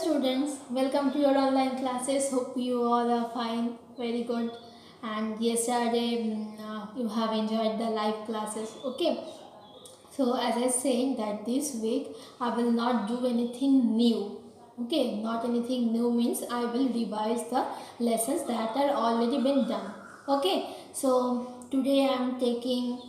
students, welcome to your online classes. Hope you all are fine, very good. And yesterday you have enjoyed the live classes. Okay, so as I said that this week I will not do anything new. Okay, not anything new means I will revise the lessons that are already been done. Okay, so today I am taking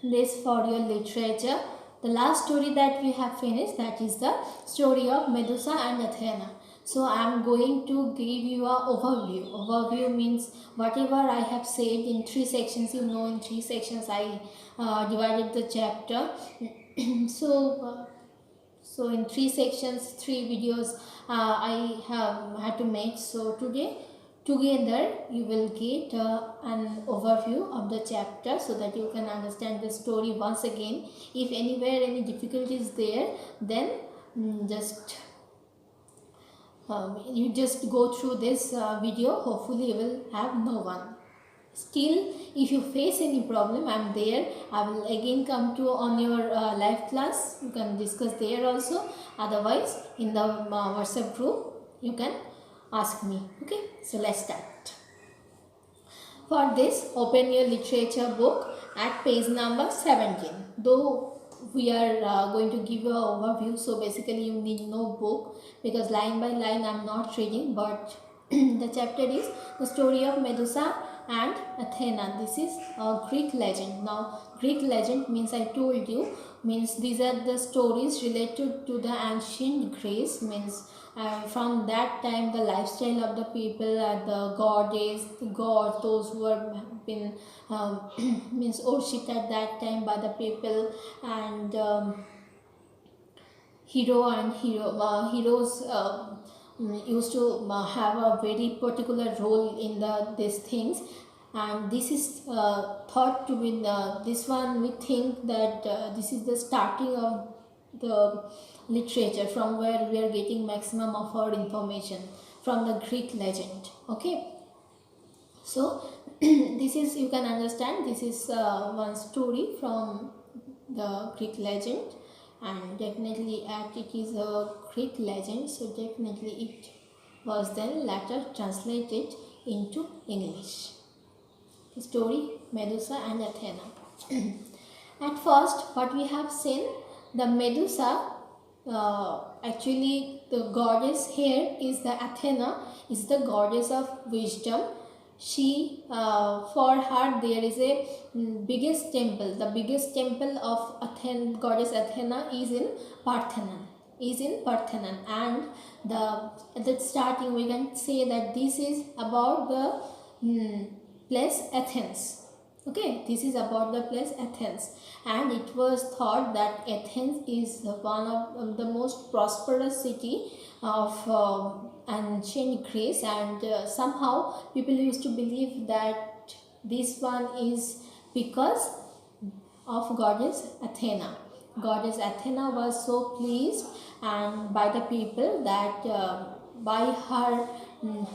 this for your literature. The last story that we have finished, that is the story of Medusa and Athena. So I am going to give you a overview. Overview means whatever I have said in three sections. You know, in three sections I divided the chapter. So in three sections, three videos I have had to make. So today together you will get an overview of the chapter so that you can understand the story once again. If anywhere any difficulty is there, then just you just go through this video. Hopefully you will have no one. Still, if you face any problem, I am there. I will again come to on your live class. You can discuss there also. Otherwise, in the WhatsApp group, you can ask me. Okay, so let's start. For this, open your literature book at page number 17. Though we are going to give you an overview, so basically you need no book because line by line I am not reading, but the chapter is the story of Medusa and Athena. This is a Greek legend. Now Greek legend means, I told you, means these are the stories related to the ancient Greece, means from that time the lifestyle of the people, the goddess, the gods, those who have been means worshipped at that time by the people, and heroes used to have a very particular role in these things, and this is thought to be this one. We think that this is the starting of the literature from where we are getting maximum of our information, from the Greek legend. Okay, so this is, you can understand, this is one story from the Greek legend, and definitely it is a Greek legend, so definitely it was then later translated into English. The story Medusa and Athena. At first, what we have seen, the Medusa, actually the goddess here is the Athena, is the goddess of wisdom. She, for her there is a biggest temple. The biggest temple of goddess Athena is in Parthenon. And at the starting we can say that this is about the place Athens. Okay, this is about the place Athens, and it was thought that Athens is one of the most prosperous city of ancient Greece, and somehow people used to believe that this one is because of goddess Athena. Goddess Athena was so pleased and by the people that by her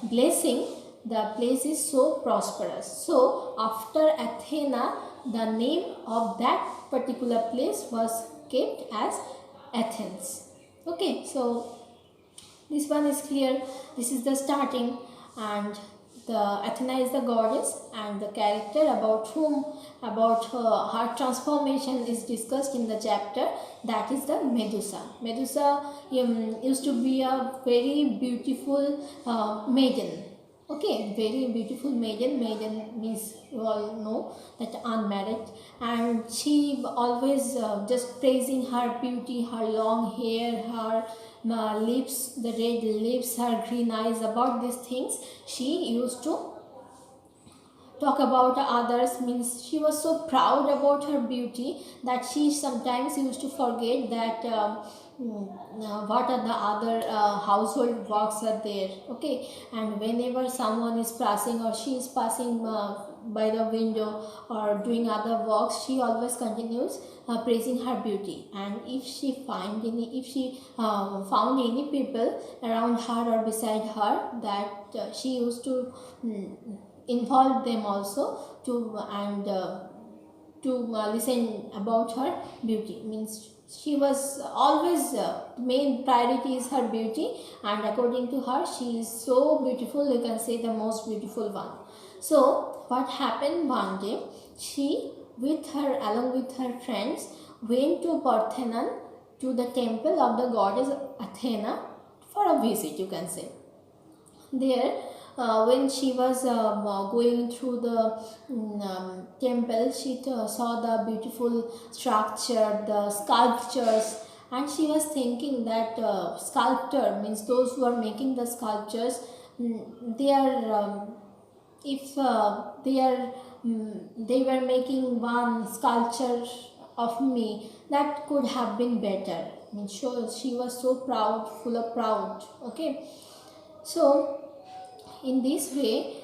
blessing the place is so prosperous. So after Athena, the name of that particular place was kept as Athens. Okay, so this one is clear. This is the starting, and the Athena is the goddess, and the character about her transformation is discussed in the chapter, that is the Medusa. Medusa used to be a very beautiful maiden. Okay, very beautiful maiden. Maiden means, you all know, that unmarried, and she always just praising her beauty, her long hair, her lips, the red lips, her green eyes. About these things she used to talk about others, means she was so proud about her beauty that she sometimes used to forget that what are the other household works are there. Okay, and whenever someone is passing or she is passing by the window or doing other works, she always continues praising her beauty, and if she found any people around her or beside her, that she used to involve them also to listen about her beauty, means she was always main priority is her beauty, and according to her she is so beautiful, you can say the most beautiful one. So what happened one day, she with her along with her friends went to Parthenon, to the temple of the goddess Athena, for a visit, you can say. There, when she was going through the temple, she saw the beautiful structure, the sculptures, and she was thinking that sculptor means those who are making the sculptures, they are if they are they were making one sculpture of me, that could have been better. I mean, she was so proud, full of proud. Okay, so in this way,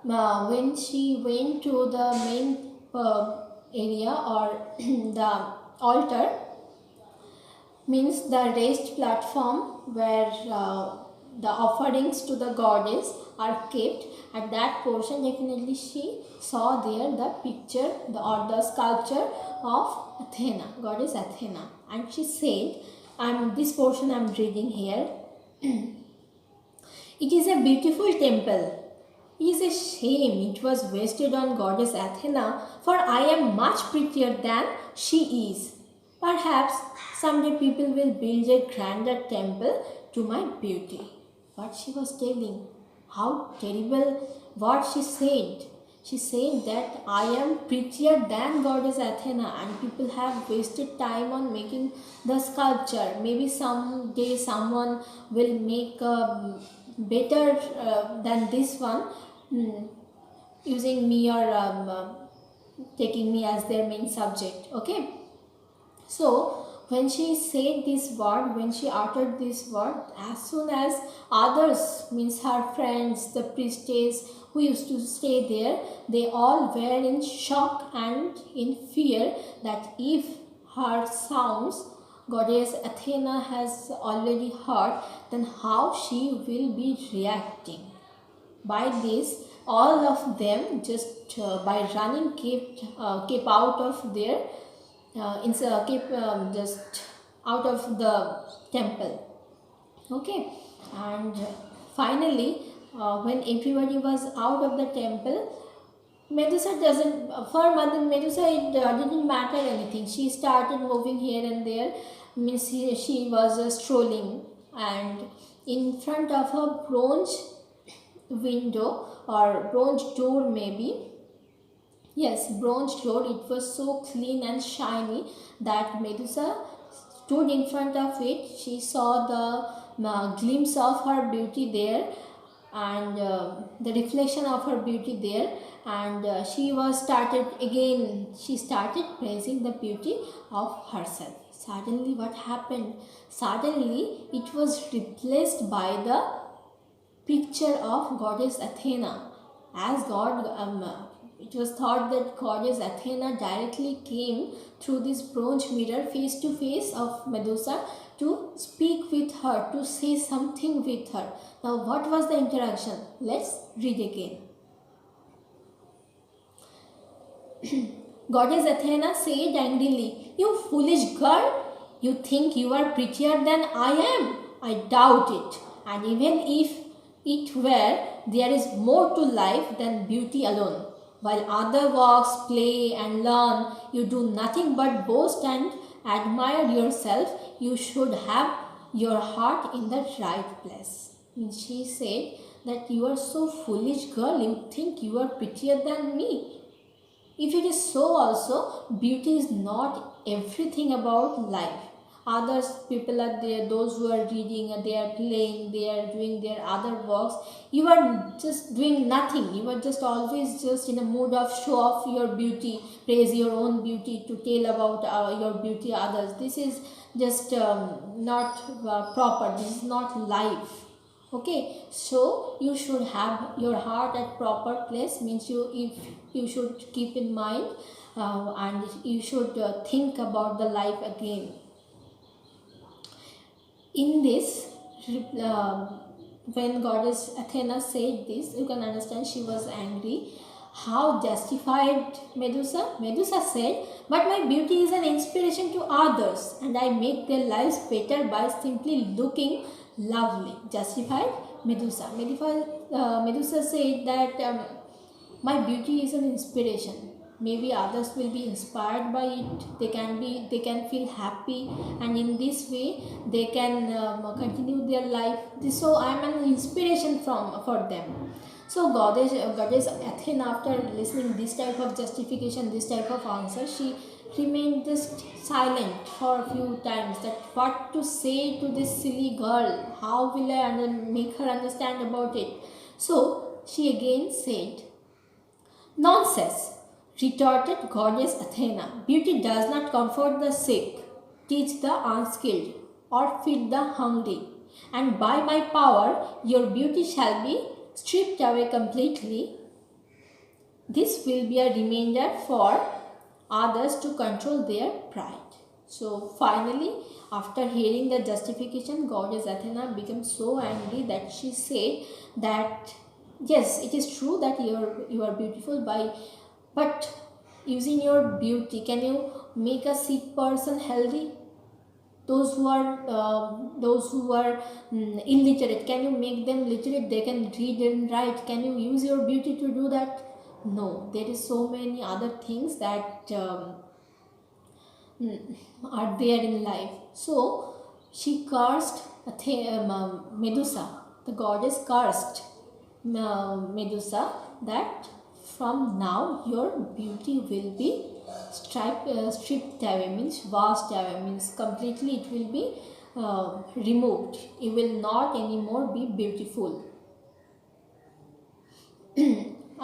when she went to the main area or the altar, means the raised platform where the offerings to the goddess are kept, at that portion definitely she saw there the picture or the sculpture of Athena, goddess Athena, and she said, this portion I'm reading here. It is a beautiful temple. It is a shame it was wasted on goddess Athena, for I am much prettier than she is. Perhaps someday people will build a grander temple to my beauty. What she was telling, how terrible what she said. She said that I am prettier than goddess Athena, and people have wasted time on making the sculpture. Maybe someday someone will make a better than this one, using me or taking me as their main subject. Okay, so when she said this word, when she uttered this word, as soon as others, means her friends, the priestess who used to stay there, they all were in shock and in fear that if her sounds goddess Athena has already heard, then how she will be reacting. By this, all of them just by running kept out of their keep just out of the temple. Okay, and finally, when everybody was out of the temple, Medusa doesn't, for Mother Medusa it didn't matter anything. She started moving here and there, means she was strolling, and in front of her bronze window or bronze door, maybe, yes, bronze door, it was so clean and shiny that Medusa stood in front of it. She saw the glimpse of her beauty there, and the reflection of her beauty there, and she started praising the beauty of herself. Suddenly what happened? Suddenly it was replaced by the picture of goddess Athena. As it was thought that goddess Athena directly came through this bronze mirror face to face of Medusa to speak with her, to say something with her. Now, what was the interaction? Let's read again. Goddess Athena said angrily, "You foolish girl, you think you are prettier than I am? I doubt it. And even if it were, there is more to life than beauty alone. While others walk, play and learn, you do nothing but boast and admire yourself. You should have your heart in the right place." And she said that you are so foolish girl, you think you are prettier than me. If it is so also, beauty is not everything about life. Others people are there, those who are reading, they are playing, they are doing their other works. You are just doing nothing. You are just always just in a mood of show off your beauty, praise your own beauty, to tell about your beauty others. This is just not proper. This is not life. Okay, so you should have your heart at proper place, means you should keep in mind and you should think about the life again. In this, when goddess Athena said this, you can understand she was angry, How justified Medusa? Medusa said, "But my beauty is an inspiration to others, and I make their lives better by simply looking lovely." Justified Medusa. Medusa said that my beauty is an inspiration. Maybe others will be inspired by it. They can feel happy, and in this way they can continue their life. So I am an inspiration for them. So goddess Athena, after listening this type of justification, this type of answer, she remained just silent for a few times. That what to say to this silly girl? How will I make her understand about it? So she again said, "Nonsense," retorted goddess Athena. "Beauty does not comfort the sick, teach the unskilled, or feed the hungry. And by my power, your beauty shall be stripped away completely. This will be a reminder for others to control their pride." So finally, after hearing the justification, goddess Athena became so angry that she said that yes, it is true that you are beautiful but using your beauty, can you make a sick person healthy? Those who are illiterate, can you make them literate? They can read and write. Can you use your beauty to do that? No, there is so many other things that are there in life. So she cursed Medusa. The goddess cursed Medusa that from now your beauty will be stripped away, means washed away, means completely it will be removed. You will not anymore be beautiful.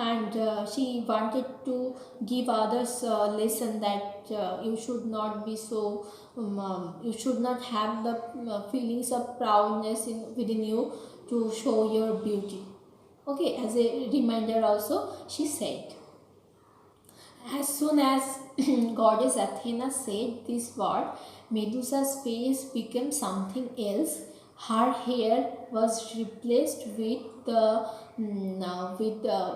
And she wanted to give others a lesson that you should not be so you should not have the feelings of proudness within you to show your beauty. Okay, as a reminder also she said. As soon as goddess Athena said this word, Medusa's face became something else. Her hair was replaced with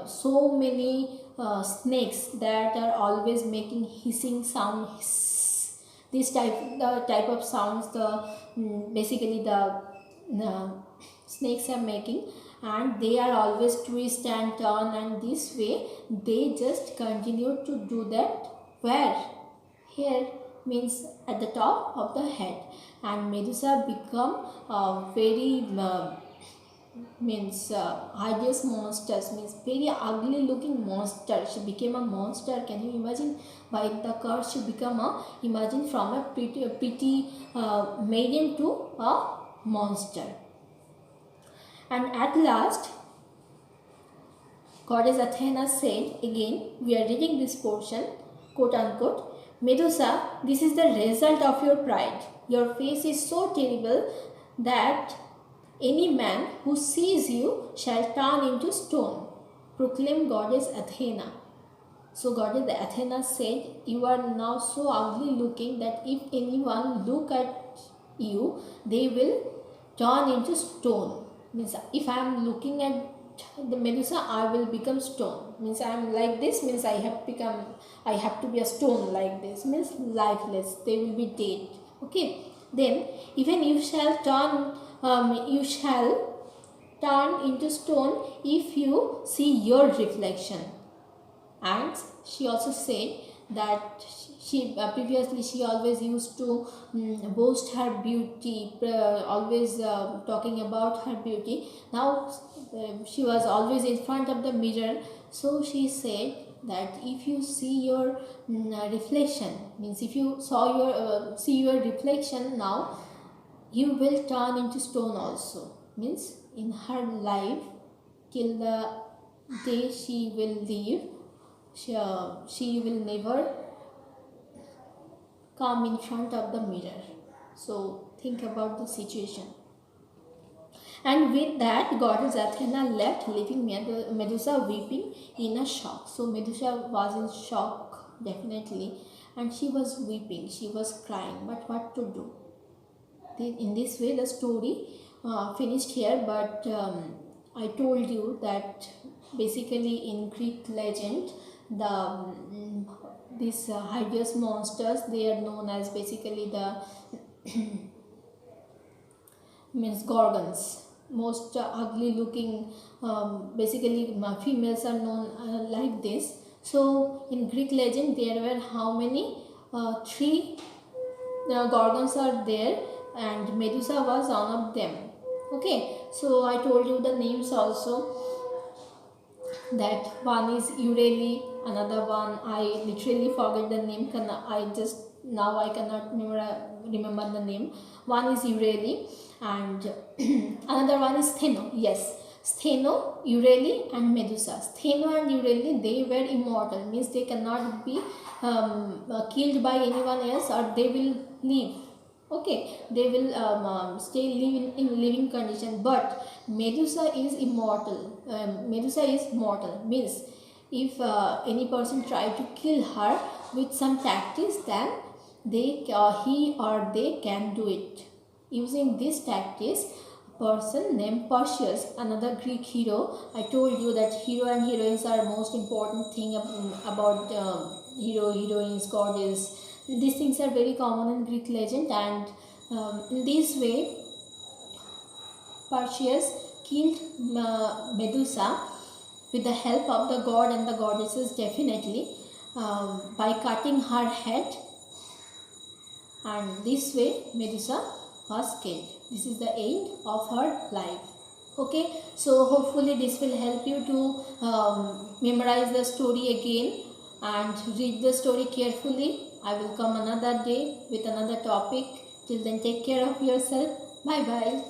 so many snakes that are always making hissing sound. Hiss. This the type of sounds basically the snakes are making, and they are always twist and turn, and this way they just continue to do that. Where? Here, means at the top of the head. And Medusa become very hideous monsters, means very ugly looking monster. She became a monster. Can you imagine? By the curse she become a, imagine, from a pretty maiden to a monster. And at last, goddess Athena said again, we are reading this portion, quote unquote, "Medusa, this is the result of your pride. Your face is so terrible that any man who sees you shall turn into stone," proclaimed goddess Athena. So goddess Athena said, "You are now so ugly looking that if anyone look at you, they will turn into stone." Means if I am looking at the Medusa, I will become stone. Means I am like this, means I have to be a stone like this, means lifeless. They will be dead. Okay. Then even you shall turn into stone if you see your reflection. And she also said that she previously she always used to boast her beauty, always talking about her beauty. Now she was always in front of the mirror, so she said that if you see your reflection, means if you saw your see your reflection now, you will turn into stone also. Means in her life till the day she will leave, she will never come in front of the mirror. So think about the situation. And with that, goddess Athena left, leaving Medusa weeping in a shock. So Medusa was in shock, definitely, and she was weeping, she was crying. But what to do? In this way, the story finished here. But I told you that basically in Greek legend, the these hideous monsters, they are known as basically the means gorgons, most ugly looking, basically females are known like this. So in Greek legend there were how many, three gorgons are there, and Medusa was one of them. Okay, so I told you the names also, that one is Ureli, another one I literally forget the name, I just now I cannot remember the name. One is Ureli, and another one is Stheno. Yes, Stheno, Ureli and Medusa. Stheno and Ureli, they were immortal, means they cannot be killed by anyone else, or they will live. Okay, they will stay live in living condition, but Medusa is immortal. Medusa is mortal, means if any person try to kill her with some tactics, then he or they can do it. Using this tactics, a person named Perseus, another Greek hero. I told you that hero and heroines are most important thing about hero, heroines, goddess. These things are very common in Greek legend, and in this way Perseus killed Medusa with the help of the god and the goddesses, definitely, by cutting her head, and this way Medusa was killed. This is the end of her life. Okay, so hopefully this will help you to memorize the story again and read the story carefully. I will come another day with another topic. Till then, take care of yourself. Bye bye.